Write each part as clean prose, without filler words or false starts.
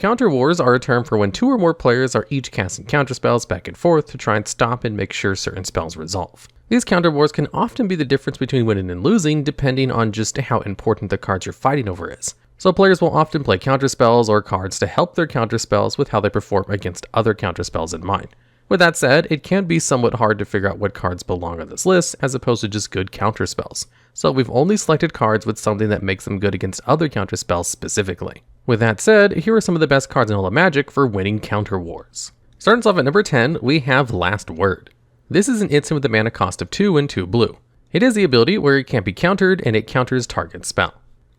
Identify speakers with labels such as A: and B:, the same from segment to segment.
A: Counter wars are a term for when 2 or more players are each casting counterspells back and forth to try and stop and make sure certain spells resolve. These counter wars can often be the difference between winning and losing depending on just how important the cards you're fighting over is. So players will often play counterspells or cards to help their counterspells with how they perform against other counterspells in mind. With that said, it can be somewhat hard to figure out what cards belong on this list as opposed to just good counterspells. So we've only selected cards with something that makes them good against other counterspells specifically. With that said, here are some of the best cards in all of Magic for winning counter wars. Starting us off at number 10, we have Last Word. This is an instant with a mana cost of 2 and 2 blue. It has the ability where it can't be countered and it counters target spell.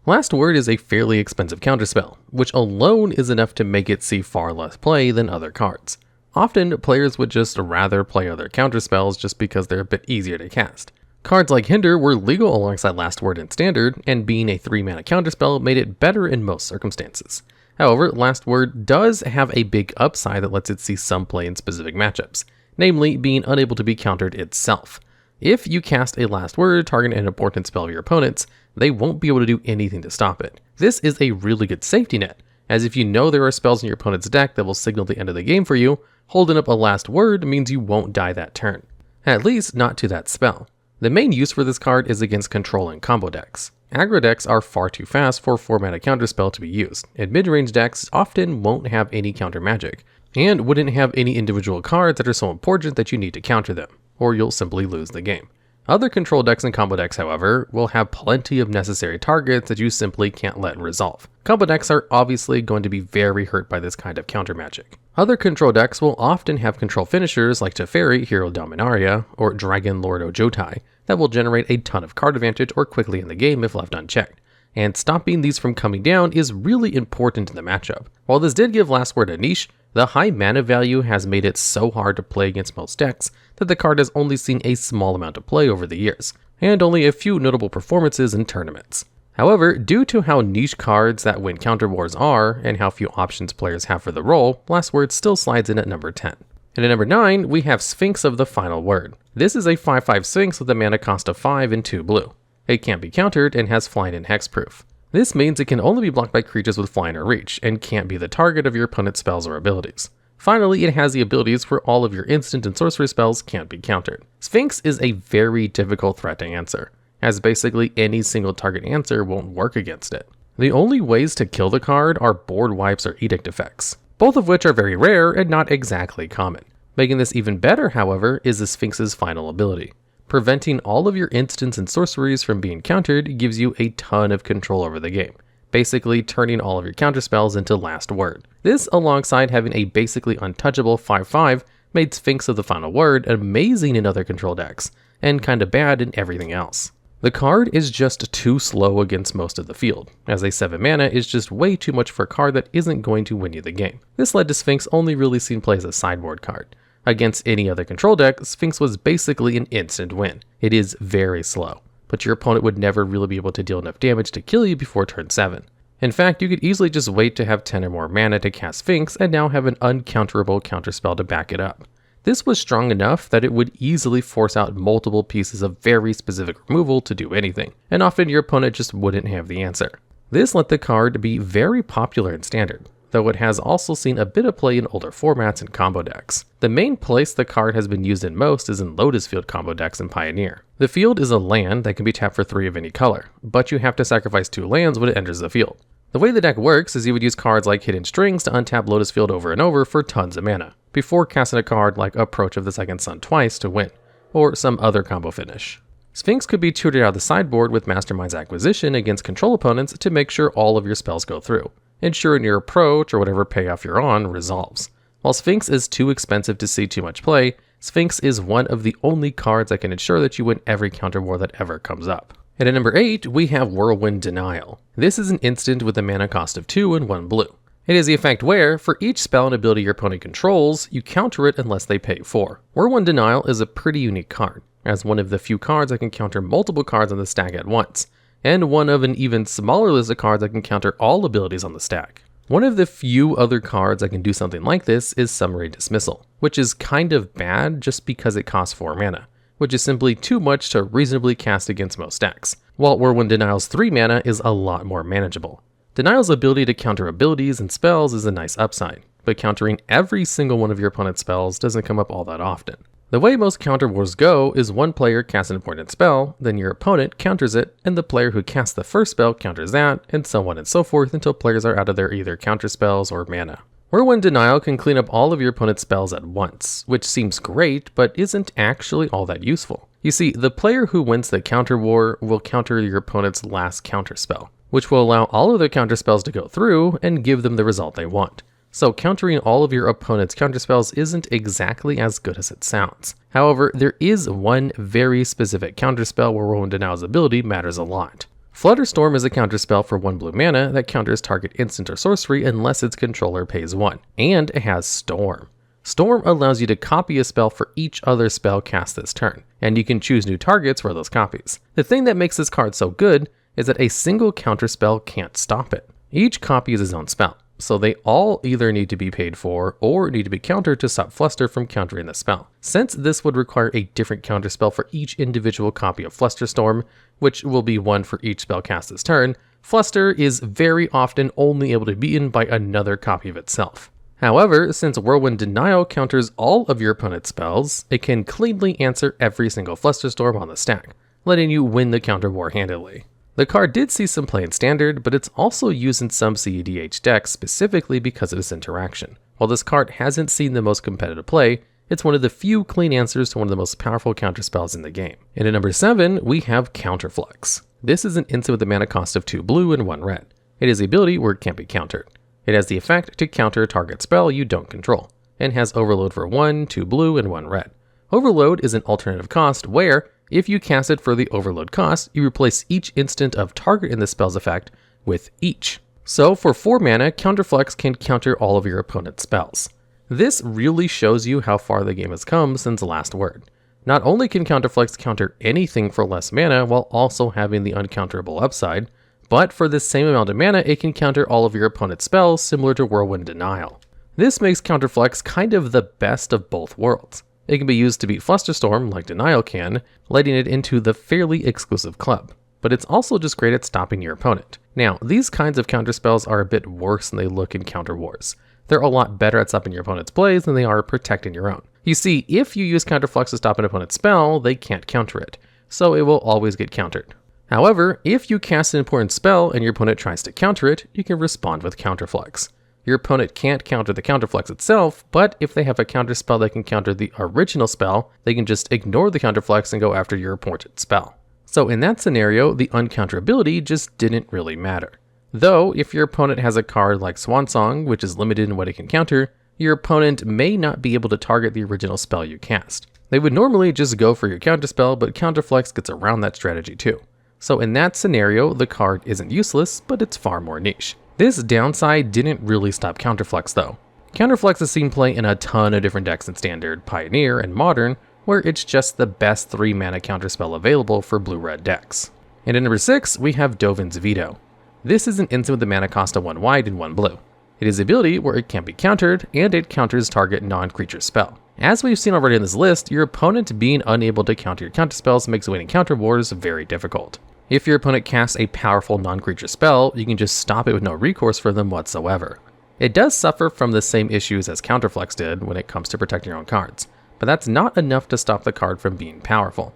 A: Last Word is a fairly expensive counterspell, which alone is enough to make it see far less play than other cards. Often, players would just rather play other counterspells just because they're a bit easier to cast. Cards like Hinder were legal alongside Last Word in Standard, and being a 3-mana counterspell made it better in most circumstances. However, Last Word does have a big upside that lets it see some play in specific matchups, namely being unable to be countered itself. If you cast a Last Word targeting an important spell of your opponent's, they won't be able to do anything to stop it. This is a really good safety net, as if you know there are spells in your opponent's deck that will signal the end of the game for you, holding up a Last Word means you won't die that turn. At least not to that spell. The main use for this card is against control and combo decks. Aggro decks are far too fast for 4-mana counterspell to be used, and mid-range decks often won't have any counter magic, and wouldn't have any individual cards that are so important that you need to counter them, or you'll simply lose the game. Other control decks and combo decks, however, will have plenty of necessary targets that you simply can't let resolve. Combo decks are obviously going to be very hurt by this kind of counter magic. Other control decks will often have control finishers like Teferi, Hero Dominaria, or Dragon Lord Ojotai that will generate a ton of card advantage or quickly in the game if left unchecked. And stopping these from coming down is really important in the matchup. While this did give Last Word a niche, the high mana value has made it so hard to play against most decks that the card has only seen a small amount of play over the years, and only a few notable performances in tournaments. However, due to how niche cards that win counter wars are, and how few options players have for the role, Last Word still slides in at number 10. And at number 9, we have Sphinx of the Final Word. This is a 5/5 Sphinx with a mana cost of 5 and 2 blue. It can't be countered and has flying and hexproof. This means it can only be blocked by creatures with flying or reach, and can't be the target of your opponent's spells or abilities. Finally, it has the abilities where all of your instant and sorcery spells can't be countered. Sphinx is a very difficult threat to answer, as basically any single target answer won't work against it. The only ways to kill the card are board wipes or edict effects, both of which are very rare and not exactly common. Making this even better, however, is the Sphinx's final ability. Preventing all of your instants and sorceries from being countered gives you a ton of control over the game, basically turning all of your counterspells into Last Word. This, alongside having a basically untouchable 5/5, made Sphinx of the Final Word amazing in other control decks, and kinda bad in everything else. The card is just too slow against most of the field, as a 7 mana is just way too much for a card that isn't going to win you the game. This led to Sphinx only really seeing play as a sideboard card. Against any other control deck, Sphinx was basically an instant win. It is very slow, but your opponent would never really be able to deal enough damage to kill you before turn 7. In fact, you could easily just wait to have 10 or more mana to cast Sphinx and now have an uncounterable counterspell to back it up. This was strong enough that it would easily force out multiple pieces of very specific removal to do anything, and often your opponent just wouldn't have the answer. This let the card be very popular in Standard, though it has also seen a bit of play in older formats and combo decks. The main place the card has been used in most is in Lotus Field combo decks and Pioneer. The field is a land that can be tapped for 3 of any color, but you have to sacrifice 2 lands when it enters the field. The way the deck works is you would use cards like Hidden Strings to untap Lotus Field over and over for tons of mana, before casting a card like Approach of the Second Sun twice to win, or some other combo finish. Sphinx could be tutored out of the sideboard with Mastermind's Acquisition against control opponents to make sure all of your spells go through, ensuring your approach or whatever payoff you're on resolves. While Sphinx is too expensive to see too much play, Sphinx is one of the only cards that can ensure that you win every counter war that ever comes up. And at number 8, we have Whirlwind Denial. This is an instant with a mana cost of 2 and 1 blue. It is the effect where, for each spell and ability your opponent controls, you counter it unless they pay 4. Whirlwind Denial is a pretty unique card, as one of the few cards that can counter multiple cards on the stack at once, and one of an even smaller list of cards that can counter all abilities on the stack. One of the few other cards that can do something like this is Summary Dismissal, which is kind of bad just because it costs 4 mana, which is simply too much to reasonably cast against most decks, while Whirlwind Denial's 3 mana is a lot more manageable. Denial's ability to counter abilities and spells is a nice upside, but countering every single one of your opponent's spells doesn't come up all that often. The way most counter wars go is one player casts an important spell, then your opponent counters it, and the player who casts the first spell counters that, and so on and so forth until players are out of their either counter spells or mana. Whirlwind Denial can clean up all of your opponent's spells at once, which seems great, but isn't actually all that useful. You see, the player who wins the counter war will counter your opponent's last counter spell, which will allow all of their counter spells to go through and give them the result they want. So countering all of your opponent's counterspells isn't exactly as good as it sounds. However, there is one very specific counterspell where Whirlwind Denial's ability matters a lot. Flusterstorm is a counterspell for 1 blue mana that counters target instant or sorcery unless its controller pays 1, and it has Storm. Storm allows you to copy a spell for each other spell cast this turn, and you can choose new targets for those copies. The thing that makes this card so good is that a single counterspell can't stop it. Each copy is its own spell, so they all either need to be paid for or need to be countered to stop Fluster from countering the spell. Since this would require a different counterspell for each individual copy of Flusterstorm, which will be 1 for each spell cast this turn, Fluster is very often only able to be beaten by another copy of itself. However, since Whirlwind Denial counters all of your opponent's spells, it can cleanly answer every single Flusterstorm on the stack, letting you win the counter war handily. The card did see some play in Standard, but it's also used in some CEDH decks specifically because of its interaction. While this card hasn't seen the most competitive play, it's one of the few clean answers to one of the most powerful counterspells in the game. And at number 7, we have Counterflux. This is an instant with a mana cost of 2 blue and 1 red. It is the ability where it can't be countered. It has the effect to counter a target spell you don't control, and has Overload for 1, 2 blue, and 1 red. Overload is an alternative cost where, if you cast it for the overload cost, you replace each instant of target in the spell's effect with each. So for 4 mana, Counterflux can counter all of your opponent's spells. This really shows you how far the game has come since Last Word. Not only can Counterflux counter anything for less mana while also having the uncounterable upside, but for the same amount of mana, it can counter all of your opponent's spells similar to Whirlwind Denial. This makes Counterflux kind of the best of both worlds. It can be used to beat Flusterstorm like Denial can, letting it into the fairly exclusive club. But it's also just great at stopping your opponent. Now, these kinds of counterspells are a bit worse than they look in Counter Wars. They're a lot better at stopping your opponent's plays than they are at protecting your own. You see, if you use Counterflux to stop an opponent's spell, they can't counter it, so it will always get countered. However, if you cast an important spell and your opponent tries to counter it, you can respond with Counterflux. Your opponent can't counter the Counterflux itself, but if they have a counterspell that can counter the original spell, they can just ignore the Counterflux and go after your important spell. So in that scenario, the uncounterability just didn't really matter. Though, if your opponent has a card like Swansong, which is limited in what it can counter, your opponent may not be able to target the original spell you cast. They would normally just go for your counterspell, but Counterflux gets around that strategy too. So in that scenario, the card isn't useless, but it's far more niche. This downside didn't really stop Counterflux though. Counterflux has seen play in a ton of different decks in Standard, Pioneer, and Modern, where it's just the best 3 mana counterspell available for blue-red decks. And at number 6, we have Dovin's Veto. This is an instant with a mana cost of 1 white and 1 blue. It is the ability where it can't be countered, and it counters target non-creature spell. As we've seen already in this list, your opponent being unable to counter your counterspells makes winning counter wars very difficult. If your opponent casts a powerful non-creature spell, you can just stop it with no recourse for them whatsoever. It does suffer from the same issues as Counterflux did when it comes to protecting your own cards, but that's not enough to stop the card from being powerful.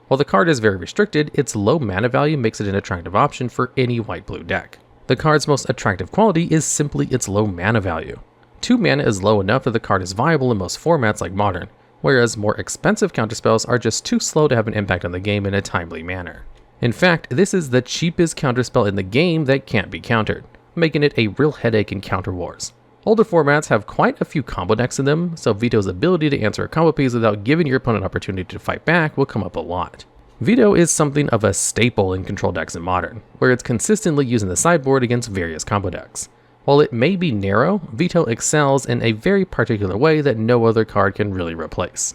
A: While the card is very restricted, its low mana value makes it an attractive option for any white-blue deck. The card's most attractive quality is simply its low mana value. 2 mana is low enough that the card is viable in most formats like Modern, whereas more expensive counterspells are just too slow to have an impact on the game in a timely manner. In fact, this is the cheapest counterspell in the game that can't be countered, making it a real headache in Counter Wars. Older formats have quite a few combo decks in them, so Veto's ability to answer a combo piece without giving your opponent an opportunity to fight back will come up a lot. Veto is something of a staple in control decks in Modern, where it's consistently used in the sideboard against various combo decks. While it may be narrow, Veto excels in a very particular way that no other card can really replace.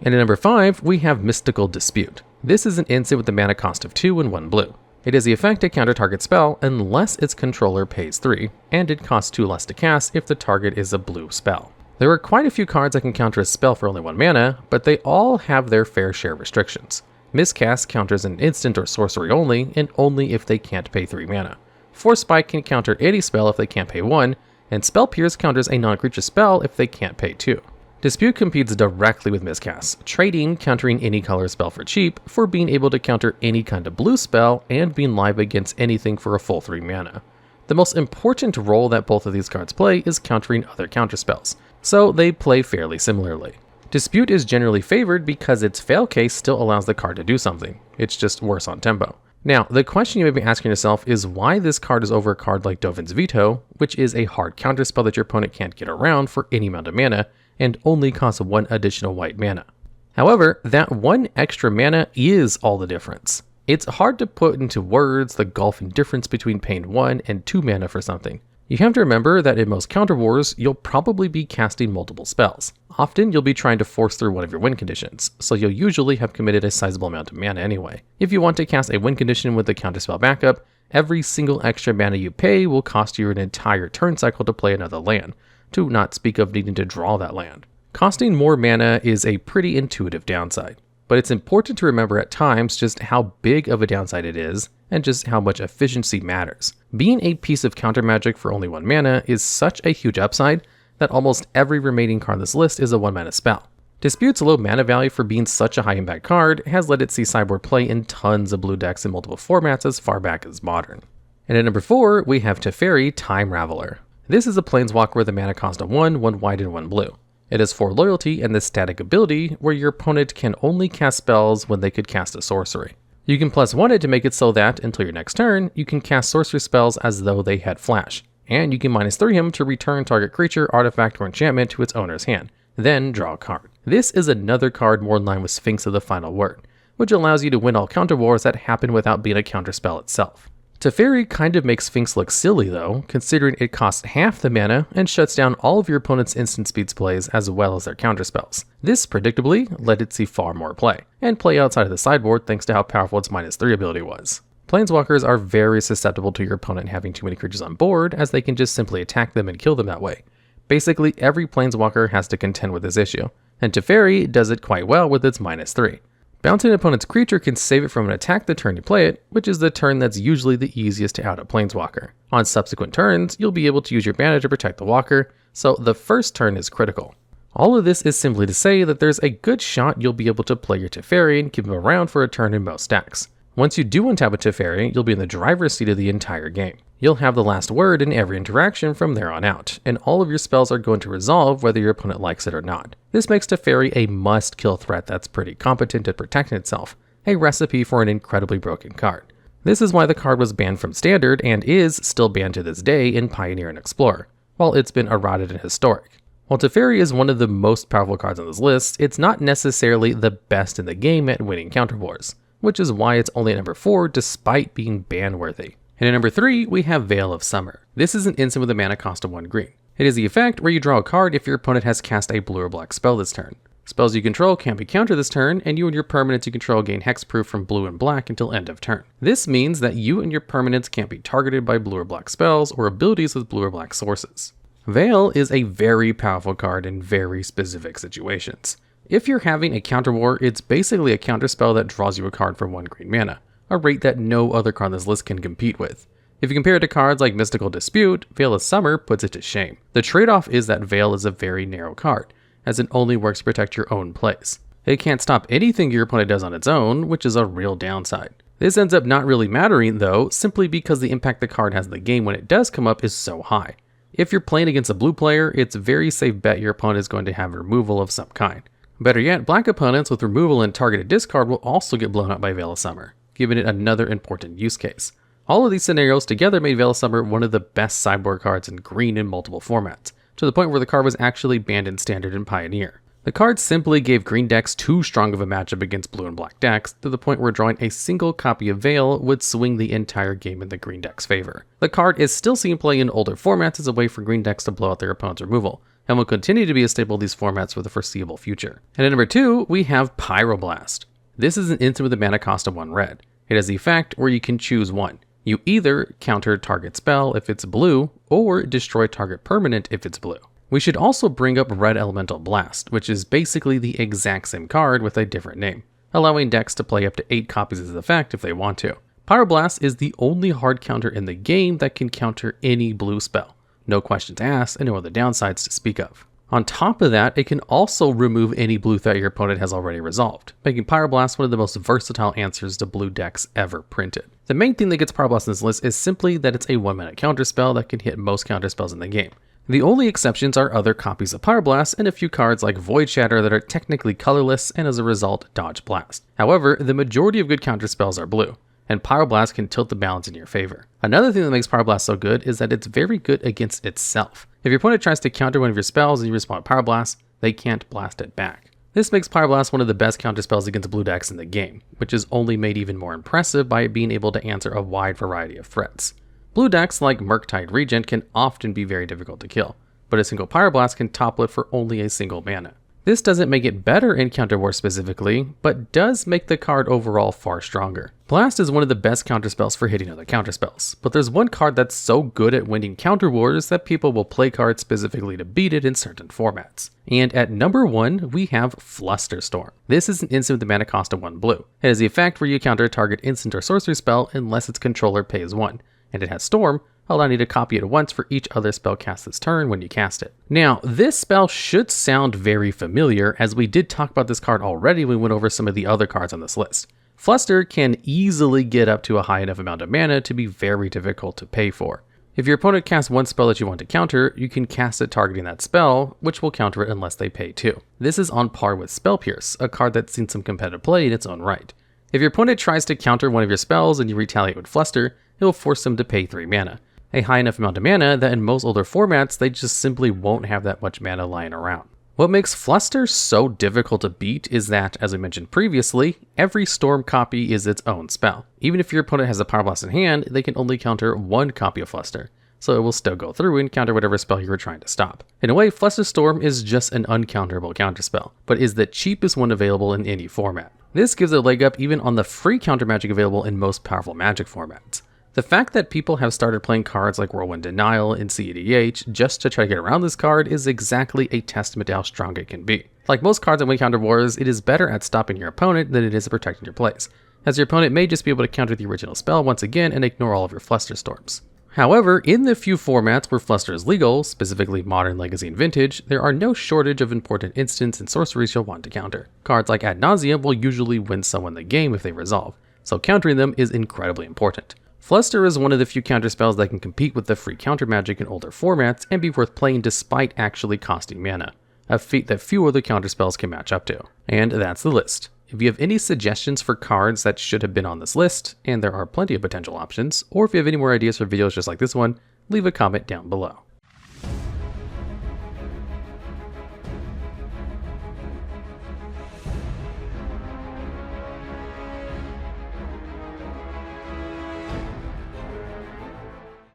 A: And at number 5, we have Mystical Dispute. This is an instant with a mana cost of 2 and 1 blue. It has the effect to counter target spell unless its controller pays 3, and it costs 2 less to cast if the target is a blue spell. There are quite a few cards that can counter a spell for only 1 mana, but they all have their fair share of restrictions. Miscast counters an instant or sorcery only, and only if they can't pay 3 mana. Force Spike can counter any spell if they can't pay 1, and Spell Pierce counters a non-creature spell if they can't pay 2. Dispute competes directly with Miscast, trading countering any color spell for cheap for being able to counter any kind of blue spell and being live against anything for a full 3 mana. The most important role that both of these cards play is countering other counterspells, so they play fairly similarly. Dispute is generally favored because its fail case still allows the card to do something, it's just worse on tempo. Now, the question you may be asking yourself is why this card is over a card like Dovin's Veto, which is a hard counterspell that your opponent can't get around for any amount of mana, and only costs 1 additional white mana. However, that 1 extra mana is all the difference. It's hard to put into words the gulfing difference between paying 1 and 2 mana for something. You have to remember that in most counter wars, you'll probably be casting multiple spells. Often you'll be trying to force through one of your win conditions, so you'll usually have committed a sizable amount of mana anyway. If you want to cast a win condition with a counterspell backup, every single extra mana you pay will cost you an entire turn cycle to play another land, to not speak of needing to draw that land. Costing more mana is a pretty intuitive downside, but it's important to remember at times just how big of a downside it is, and just how much efficiency matters. Being a piece of counter magic for only 1 mana is such a huge upside that almost every remaining card on this list is a 1 mana spell. Dispute's low mana value for being such a high impact card has let it see sideboard play in tons of blue decks in multiple formats as far back as Modern. And at number 4, we have Teferi, Time Raveler. This is a planeswalker with a mana cost of 1 white and 1 blue. It has 4 loyalty and the static ability where your opponent can only cast spells when they could cast a sorcery. You can +1 it to make it so that, until your next turn, you can cast sorcery spells as though they had flash, and you can -3 him to return target creature, artifact, or enchantment to its owner's hand, then draw a card. This is another card more in line with Sphinx of the Final Word, which allows you to win all counter wars that happen without being a counterspell itself. Teferi kind of makes Sphinx look silly though, considering it costs half the mana and shuts down all of your opponent's instant speeds plays as well as their counterspells. This, predictably, let it see far more play, and play outside of the sideboard thanks to how powerful its -3 ability was. Planeswalkers are very susceptible to your opponent having too many creatures on board, as they can just simply attack them and kill them that way. Basically, every Planeswalker has to contend with this issue, and Teferi does it quite well with its -3. Bouncing an opponent's creature can save it from an attack the turn you play it, which is the turn that's usually the easiest to out a Planeswalker. On subsequent turns, you'll be able to use your mana to protect the walker, so the first turn is critical. All of this is simply to say that there's a good shot you'll be able to play your Teferi and keep him around for a turn in most decks. Once you do untap a Teferi, you'll be in the driver's seat of the entire game. You'll have the last word in every interaction from there on out, and all of your spells are going to resolve whether your opponent likes it or not. This makes Teferi a must-kill threat that's pretty competent at protecting itself, a recipe for an incredibly broken card. This is why the card was banned from Standard and is still banned to this day in Pioneer and Explorer, while it's been eroded in Historic. While Teferi is one of the most powerful cards on this list, it's not necessarily the best in the game at winning counter wars, which is why it's only at number 4 despite being ban-worthy. And at number 3, we have Veil of Summer. This is an instant with a mana cost of 1 green. It is the effect where you draw a card if your opponent has cast a blue or black spell this turn. Spells you control can't be countered this turn, and you and your permanents you control gain hexproof from blue and black until end of turn. This means that you and your permanents can't be targeted by blue or black spells or abilities with blue or black sources. Veil is a very powerful card in very specific situations. If you're having a counter war, it's basically a counter spell that draws you a card for 1 green mana, a rate that no other card on this list can compete with. If you compare it to cards like Mystical Dispute, Veil of Summer puts it to shame. The trade-off is that Veil is a very narrow card, as it only works to protect your own plays. It can't stop anything your opponent does on its own, which is a real downside. This ends up not really mattering though, simply because the impact the card has in the game when it does come up is so high. If you're playing against a blue player, it's a very safe bet your opponent is going to have removal of some kind. Better yet, black opponents with removal and targeted discard will also get blown up by Veil of Summer, giving it another important use case. All of these scenarios together made Veil of Summer one of the best sideboard cards in green in multiple formats, to the point where the card was actually banned in Standard and Pioneer. The card simply gave green decks too strong of a matchup against blue and black decks, to the point where drawing a single copy of Veil would swing the entire game in the green deck's favor. The card is still seen play in older formats as a way for green decks to blow out their opponent's removal, and will continue to be a staple of these formats for the foreseeable future. And at number 2, we have Pyroblast. This is an instant with a mana cost of 1 red. It has the effect where you can choose one. You either counter target spell if it's blue, or destroy target permanent if it's blue. We should also bring up Red Elemental Blast, which is basically the exact same card with a different name, allowing decks to play up to 8 copies of the effect if they want to. Pyroblast is the only hard counter in the game that can counter any blue spell. No questions asked and no other downsides to speak of. On top of that, it can also remove any blue threat your opponent has already resolved, making Pyroblast one of the most versatile answers to blue decks ever printed. The main thing that gets Pyroblast in this list is simply that it's a 1-mana counterspell that can hit most counterspells in the game. The only exceptions are other copies of Pyroblast and a few cards like Void Shatter that are technically colorless and as a result dodge blast. However, the majority of good counterspells are blue, and Pyroblast can tilt the balance in your favor. Another thing that makes Pyroblast so good is that it's very good against itself. If your opponent tries to counter one of your spells and you respond with Pyroblast, they can't blast it back. This makes Pyroblast one of the best counterspells against blue decks in the game, which is only made even more impressive by it being able to answer a wide variety of threats. Blue decks like Murktide Regent can often be very difficult to kill, but a single Pyroblast can topple it for only a single mana. This doesn't make it better in Counter War specifically, but does make the card overall far stronger. Blast is one of the best counterspells for hitting other counterspells, but there's one card that's so good at winning Counter Wars that people will play cards specifically to beat it in certain formats. And at number 1, we have Flusterstorm. This is an instant with a mana cost of 1 blue. It has the effect where you counter a target instant or sorcery spell unless its controller pays 1, and it has Storm, allowing you to copy it once for each other spell cast this turn when you cast it. Now, this spell should sound very familiar, as we did talk about this card already when we went over some of the other cards on this list. Fluster can easily get up to a high enough amount of mana to be very difficult to pay for. If your opponent casts one spell that you want to counter, you can cast it targeting that spell, which will counter it unless they pay 2. This is on par with Spell Pierce, a card that's seen some competitive play in its own right. If your opponent tries to counter one of your spells and you retaliate with Fluster, it will force them to pay 3 mana. A high enough amount of mana that in most older formats, they just simply won't have that much mana lying around. What makes Fluster so difficult to beat is that, as I mentioned previously, every Storm copy is its own spell. Even if your opponent has a Pyroblast in hand, they can only counter 1 copy of Fluster, so it will still go through and counter whatever spell you were trying to stop. In a way, Flusterstorm is just an uncounterable counterspell, but is the cheapest one available in any format. This gives it a leg up even on the free counter magic available in most powerful Magic formats. The fact that people have started playing cards like Whirlwind Denial and CEDH just to try to get around this card is exactly a testament to how strong it can be. Like most cards in Win Counter Wars, it is better at stopping your opponent than it is at protecting your plays, as your opponent may just be able to counter the original spell once again and ignore all of your Flusterstorms. However, in the few formats where Fluster is legal, specifically Modern, Legacy, and Vintage, there are no shortage of important instants and sorceries you'll want to counter. Cards like Ad Nauseam will usually win someone the game if they resolve, so countering them is incredibly important. Fluster is one of the few counterspells that can compete with the free counter magic in older formats and be worth playing despite actually costing mana, a feat that few other counterspells can match up to. And that's the list. If you have any suggestions for cards that should have been on this list, and there are plenty of potential options, or if you have any more ideas for videos just like this one, leave a comment down below.